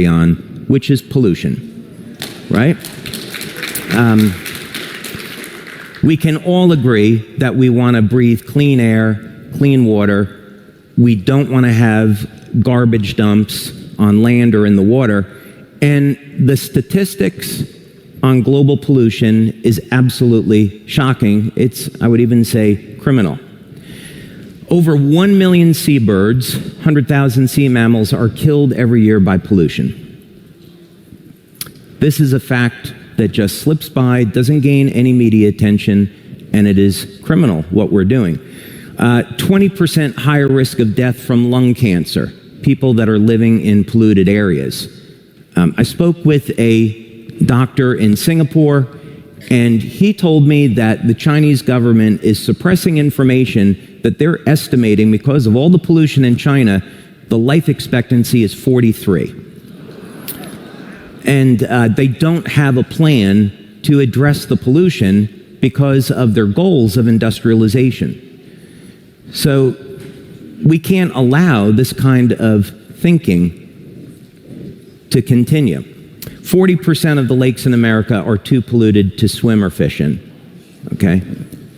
on, which is pollution, right? We can all agree that we want to breathe clean air, clean water. We don't want to have garbage dumps on land or in the water. And the statistics on global pollution is absolutely shocking. It's, I would even say, criminal. Over 1 million seabirds, 100,000 sea mammals are killed every year by pollution. This is a fact that just slips by, doesn't gain any media attention, and it is criminal what we're doing. 20% higher risk of death from lung cancer, people that are living in polluted areas. I spoke with a doctor in Singapore, and he told me that the Chinese government is suppressing information that they're estimating because of all the pollution in China, the life expectancy is 43. And they don't have a plan to address the pollution because of their goals of industrialization. So we can't allow this kind of thinking to continue. 40% of the lakes in America are too polluted to swim or fish in, okay?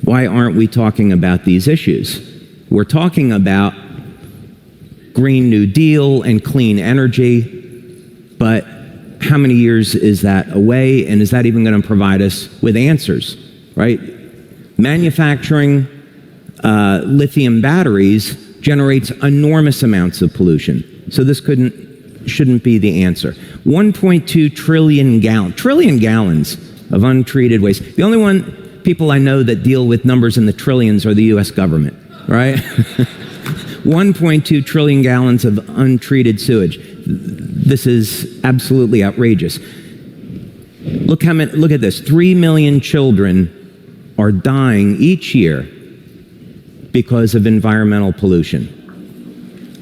Why aren't we talking about these issues? We're talking about Green New Deal and clean energy, but how many years is that away, and is that even going to provide us with answers, right? Manufacturing lithium batteries generates enormous amounts of pollution, so this shouldn't be the answer. 1.2 trillion gallons of untreated waste. The only people I know that deal with numbers in the trillions are the US government, right? 1.2 trillion gallons of untreated sewage. This is absolutely outrageous. Look at this. 3 million children are dying each year because of environmental pollution.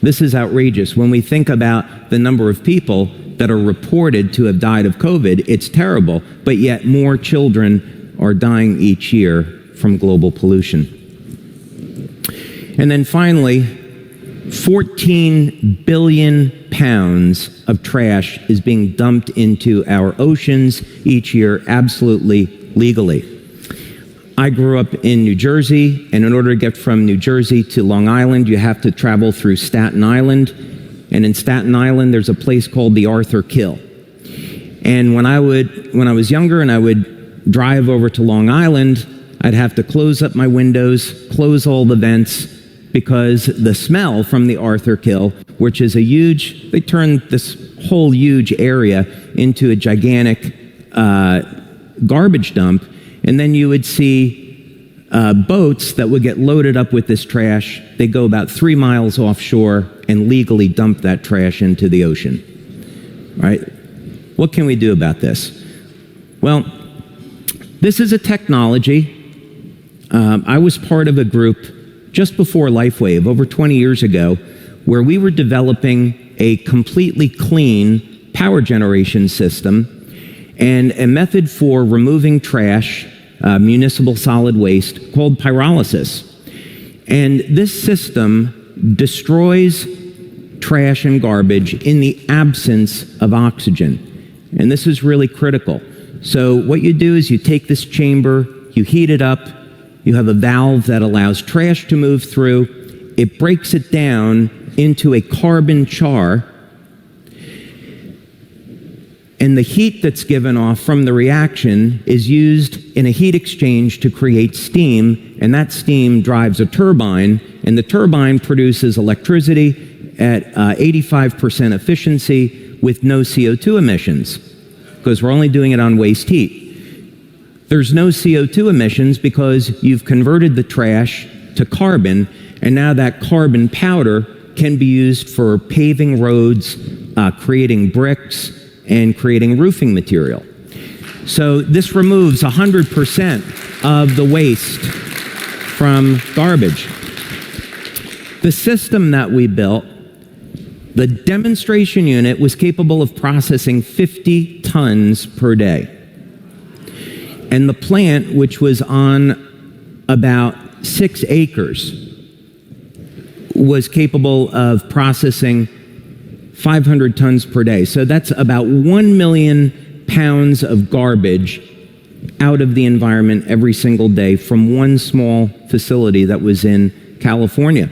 This is outrageous. When we think about the number of people that are reported to have died of COVID, it's terrible, but yet more children are dying each year from global pollution. And then finally, 14 billion pounds of trash is being dumped into our oceans each year, absolutely legally. I grew up in New Jersey, and in order to get from New Jersey to Long Island, you have to travel through Staten Island. And in Staten Island, there's a place called the Arthur Kill. And when I was younger and I would drive over to Long Island, I'd have to close up my windows, close all the vents, because the smell from the Arthur Kill, which is they turned this whole huge area into a gigantic garbage dump, and then you would see boats that would get loaded up with this trash. They go about 3 miles offshore and legally dump that trash into the ocean, right? What can we do about this? Well, this is a technology. I was part of a group just before LifeWave, over 20 years ago, where we were developing a completely clean power generation system and a method for removing trash, municipal solid waste, called pyrolysis. And this system destroys trash and garbage in the absence of oxygen. And this is really critical. So what you do is you take this chamber, you heat it up, you have a valve that allows trash to move through. It breaks it down into a carbon char. And the heat that's given off from the reaction is used in a heat exchange to create steam. And that steam drives a turbine. And the turbine produces electricity at 85% efficiency with no CO2 emissions, because we're only doing it on waste heat. There's no CO2 emissions because you've converted the trash to carbon, and now that carbon powder can be used for paving roads, creating bricks, and creating roofing material. So this removes 100% of the waste from garbage. The system that we built, the demonstration unit, was capable of processing 50 tons per day. And the plant, which was on about 6 acres, was capable of processing 500 tons per day. So that's about 1 million pounds of garbage out of the environment every single day from one small facility that was in California.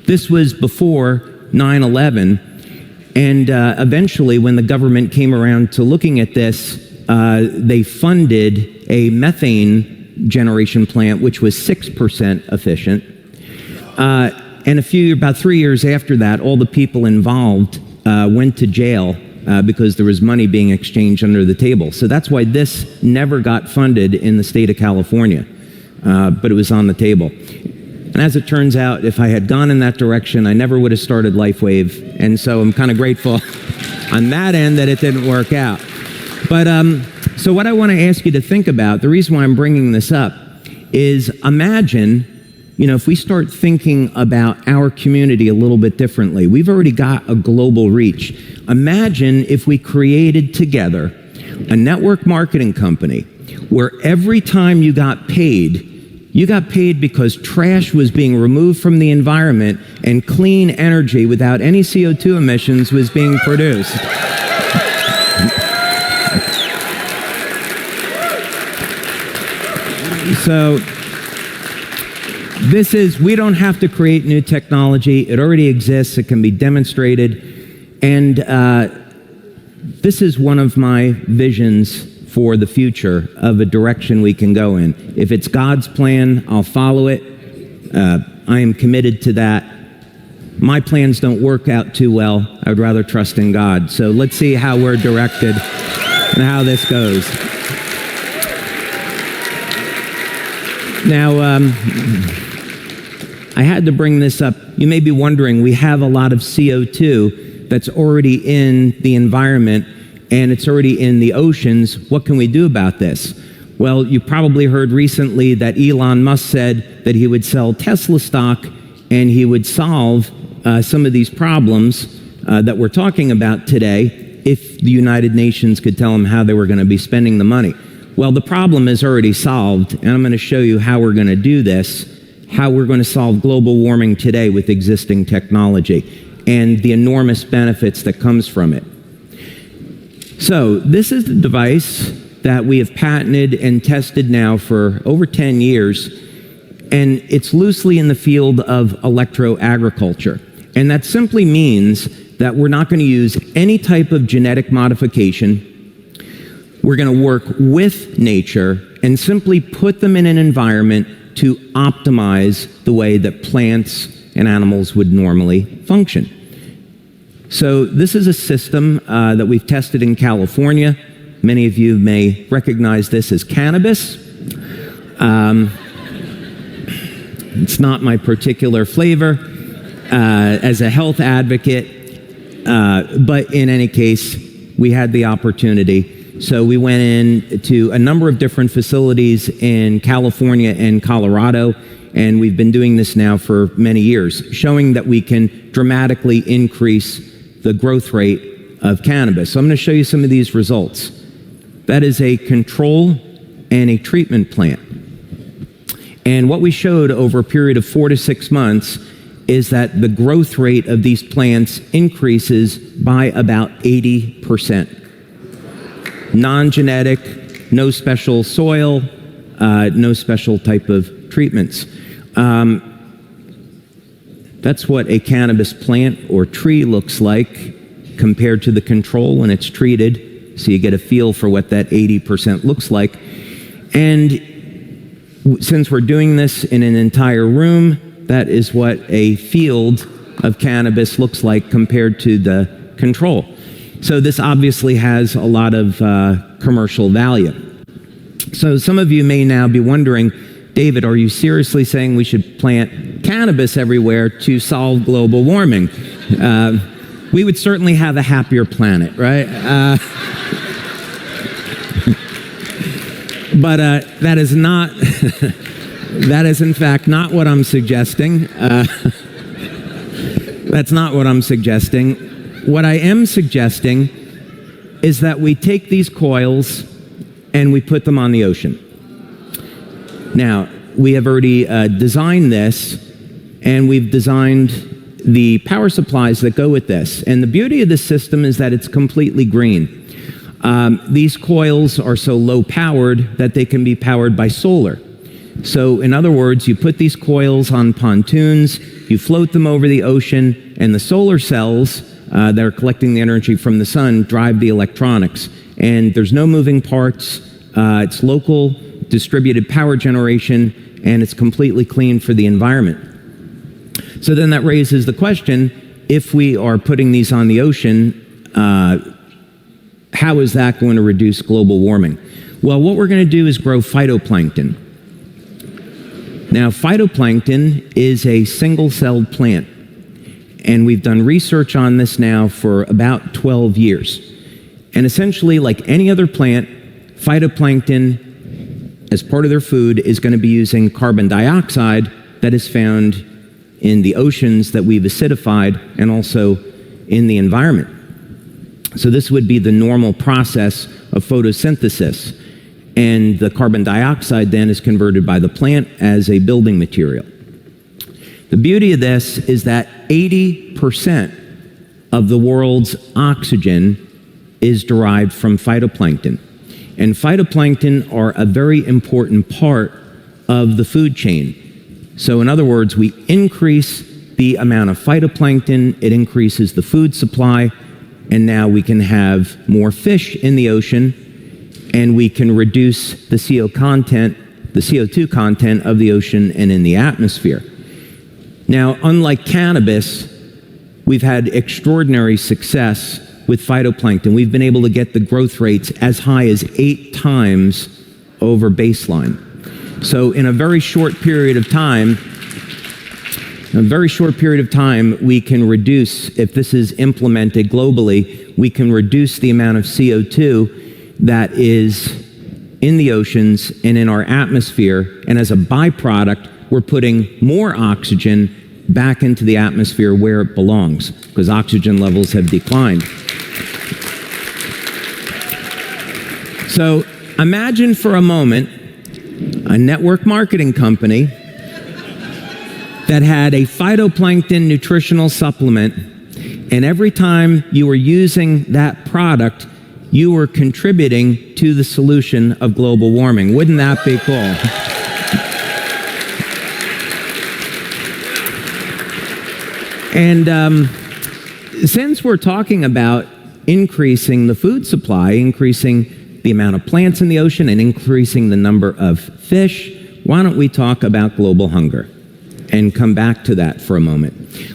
This was before 9/11, and eventually when the government came around to looking at this, they funded a methane generation plant which was 6% efficient. And about 3 years after that, all the people involved went to jail because there was money being exchanged under the table. So that's why this never got funded in the state of California, but it was on the table. And as it turns out, if I had gone in that direction, I never would have started LifeWave. And so I'm kind of grateful on that end that it didn't work out. But so what I want to ask you to think about, the reason why I'm bringing this up is imagine, if we start thinking about our community a little bit differently. We've already got a global reach. Imagine if we created together a network marketing company where every time you got paid because trash was being removed from the environment and clean energy without any CO2 emissions was being produced. So we don't have to create new technology. It already exists. It can be demonstrated. And this is one of my visions for the future of a direction we can go in. If it's God's plan, I'll follow it. I am committed to that. My plans don't work out too well. I would rather trust in God. So let's see how we're directed and how this goes. Now, I had to bring this up. You may be wondering, we have a lot of CO2 that's already in the environment and it's already in the oceans. What can we do about this? Well, you probably heard recently that Elon Musk said that he would sell Tesla stock and he would solve some of these problems that we're talking about today if the United Nations could tell him how they were going to be spending the money. Well, the problem is already solved, and I'm going to show you how we're going to do this, how we're going to solve global warming today with existing technology, and the enormous benefits that comes from it. So this is the device that we have patented and tested now for over 10 years, and it's loosely in the field of electro-agriculture. And that simply means that we're not going to use any type of genetic modification. We're going to work with nature and simply put them in an environment to optimize the way that plants and animals would normally function. So this is a system that we've tested in California. Many of you may recognize this as cannabis. It's not my particular flavor as a health advocate, but in any case, we had the opportunity. So we went in to a number of different facilities in California and Colorado, and we've been doing this now for many years, showing that we can dramatically increase the growth rate of cannabis. So I'm going to show you some of these results. That is a control and a treatment plant. And what we showed over a period of 4 to 6 months is that the growth rate of these plants increases by about 80%. Non-genetic, no special soil, no special type of treatments. That's what a cannabis plant or tree looks like compared to the control when it's treated. So you get a feel for what that 80% looks like. And since we're doing this in an entire room, that is what a field of cannabis looks like compared to the control. So this obviously has a lot of commercial value. So some of you may now be wondering, David, are you seriously saying we should plant cannabis everywhere to solve global warming? We would certainly have a happier planet, right? But that is not, that is in fact not what I'm suggesting. That's not what I'm suggesting. What I am suggesting is that we take these coils and we put them on the ocean. Now, we have already designed this, and we've designed the power supplies that go with this. And the beauty of this system is that it's completely green. These coils are so low powered that they can be powered by solar. So in other words, you put these coils on pontoons, you float them over the ocean, and the solar cells that are collecting the energy from the sun drive the electronics. And there's no moving parts, it's local distributed power generation, and it's completely clean for the environment. So then that raises the question, if we are putting these on the ocean, how is that going to reduce global warming? Well, what we're going to do is grow phytoplankton. Now, phytoplankton is a single-celled plant, and we've done research on this now for about 12 years. And essentially, like any other plant, phytoplankton, as part of their food, is going to be using carbon dioxide that is found in the oceans that we've acidified and also in the environment. So this would be the normal process of photosynthesis. And the carbon dioxide then is converted by the plant as a building material. The beauty of this is that 80% of the world's oxygen is derived from phytoplankton. And phytoplankton are a very important part of the food chain. So in other words, we increase the amount of phytoplankton, it increases the food supply, and now we can have more fish in the ocean, and we can reduce the CO2 content of the ocean and in the atmosphere. Now, unlike cannabis, we've had extraordinary success with phytoplankton. We've been able to get the growth rates as high as 8 times over baseline. So in a very short period of time, we can reduce, if this is implemented globally, we can reduce the amount of CO2 that is in the oceans and in our atmosphere. And as a byproduct, we're putting more oxygen back into the atmosphere where it belongs, because oxygen levels have declined. So imagine for a moment a network marketing company that had a phytoplankton nutritional supplement, and every time you were using that product, you were contributing to the solution of global warming. Wouldn't that be cool? And since we're talking about increasing the food supply, increasing the amount of plants in the ocean, and increasing the number of fish, why don't we talk about global hunger and come back to that for a moment.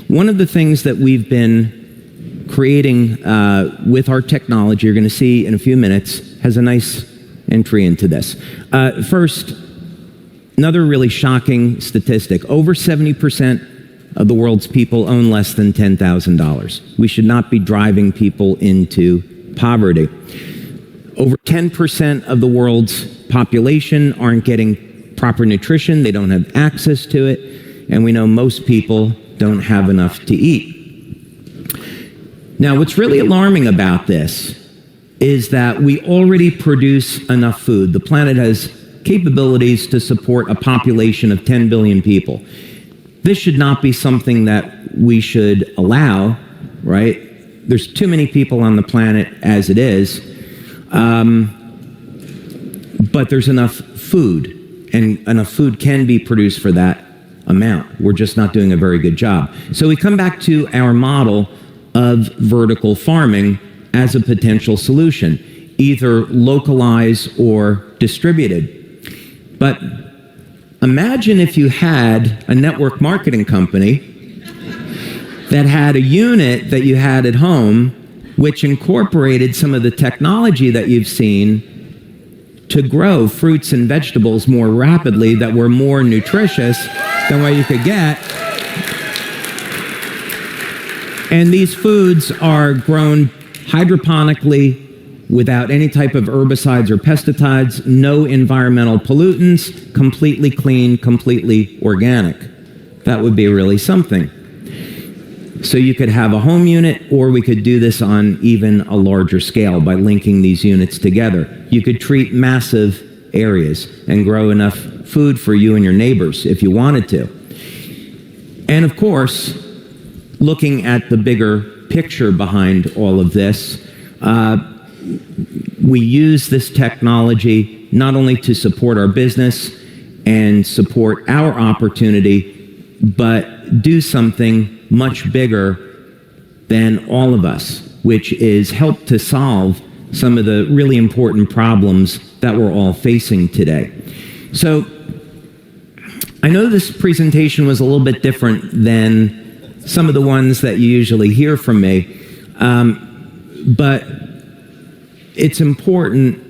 One of the things that we've been creating with our technology, you're going to see in a few minutes, has a nice entry into this. First, another really shocking statistic. Over 70% of the world's people own less than $10,000. We should not be driving people into poverty. Over 10% of the world's population aren't getting proper nutrition. They don't have access to it. And we know most people don't have enough to eat. Now, what's really alarming about this is that we already produce enough food. The planet has capabilities to support a population of 10 billion people. This should not be something that we should allow, right? There's too many people on the planet as it is, but there's enough food, and enough food can be produced for that amount. We're just not doing a very good job. So we come back to our model of vertical farming as a potential solution, either localized or distributed. But imagine if you had a network marketing company that had a unit that you had at home which incorporated some of the technology that you've seen to grow fruits and vegetables more rapidly that were more nutritious than what you could get. And these foods are grown hydroponically without any type of herbicides or pesticides, no environmental pollutants, completely clean, completely organic. That would be really something. So you could have a home unit, or we could do this on even a larger scale by linking these units together. You could treat massive areas and grow enough food for you and your neighbors if you wanted to. And of course, looking at the bigger picture behind all of this, we use this technology not only to support our business and support our opportunity, but do something much bigger than all of us, which is help to solve some of the really important problems that we're all facing today. So I know this presentation was a little bit different than some of the ones that you usually hear from me, but it's important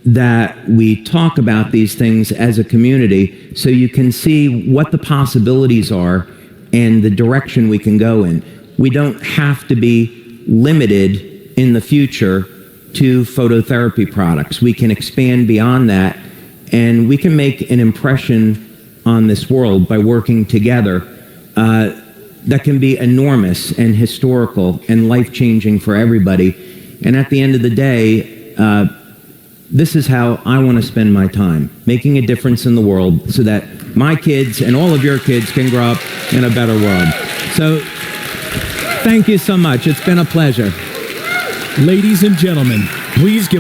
that we talk about these things as a community so you can see what the possibilities are and the direction we can go in. We don't have to be limited in the future to phototherapy products. We can expand beyond that, and we can make an impression on this world by working together that can be enormous and historical and life-changing for everybody. And at the end of the day, this is how I want to spend my time, making a difference in the world so that my kids and all of your kids can grow up in a better world. So thank you so much. It's been a pleasure. Ladies and gentlemen, please give